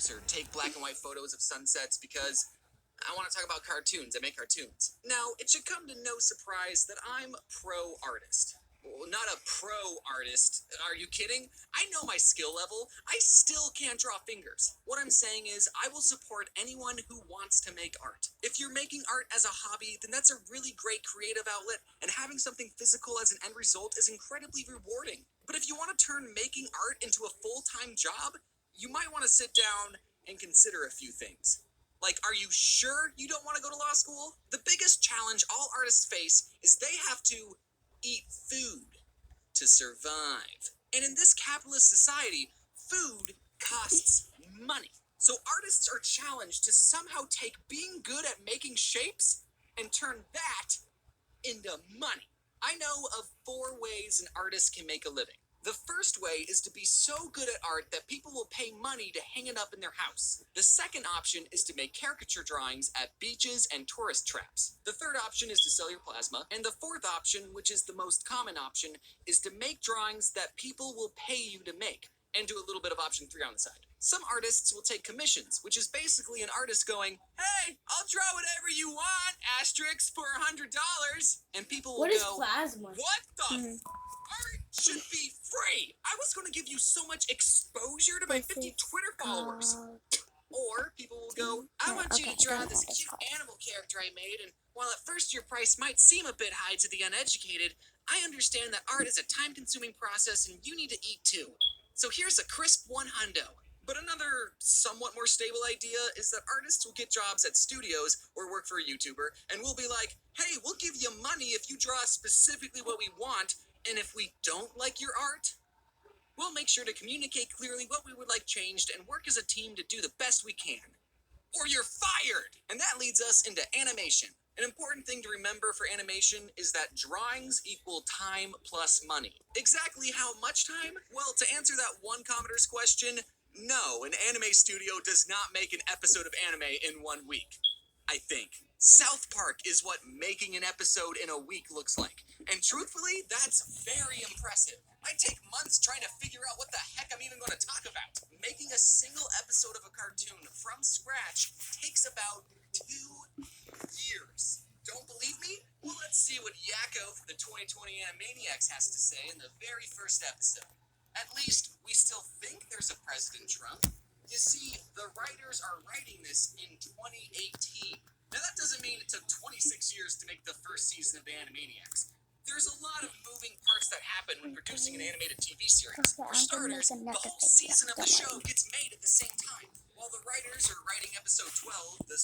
or take black and white photos of sunsets because I want to talk about cartoons. I make cartoons. Now, it should come to no surprise that I'm pro artist. Well, not a pro artist. Are you kidding? I know my skill level. I still can't draw fingers. What I'm saying is, I will support anyone who wants to make art. If you're making art as a hobby, then that's a really great creative outlet, and having something physical as an end result is incredibly rewarding. But if you want to turn making art into a full-time job, you might want to sit down and consider a few things. Like, are you sure you don't want to go to law school? The biggest challenge all artists face is they have to eat food to survive. And in this capitalist society, food costs money. So artists are challenged to somehow take being good at making shapes and turn that into money. I know of 4 ways an artist can make a living. The first way is to be so good at art that people will pay money to hang it up in their house. The second option is to make caricature drawings at beaches and tourist traps. The third option is to sell your plasma. And the fourth option, which is the most common option, is to make drawings that people will pay you to make, and do a little bit of option 3 on the side. Some artists will take commissions, which is basically an artist going, "Hey, I'll draw whatever you want, asterisk, for $100. And people will What is go, plasma? "What the art should be free. I was going to give you so much exposure to my 50 Twitter followers." Or people will go, "I want you to draw this cute animal character I made, and while at first your price might seem a bit high to the uneducated, I understand that art is a time-consuming process and you need to eat too. So here's a crisp $100." But another somewhat more stable idea is that artists will get jobs at studios or work for a YouTuber, and we'll be like, "Hey, we'll give you money if you draw specifically what we want, and if we don't like your art, we'll make sure to communicate clearly what we would like changed and work as a team to do the best we can. Or you're fired!" And that leads us into animation. An important thing to remember for animation is that drawings equal time plus money. Exactly how much time? Well, to answer that one commenter's question, no, an anime studio does not make an episode of anime in 1 week. I think. South Park is what making an episode in a week looks like. And truthfully, that's very impressive. I take months trying to figure out what the heck I'm even going to talk about. Making a single episode of a cartoon from scratch takes about 2 years. Don't believe me? Well, let's see what Yakko from the 2020 Animaniacs has to say in the very first episode. At least, we still think there's a President Trump. You see, the writers are writing this in 2018. Now, that doesn't mean it took 26 years to make the first season of the Animaniacs. There's a lot of moving parts that happen when producing an animated TV series. For starters, the whole season of the show gets made at the same time. While the writers are writing episode 12, the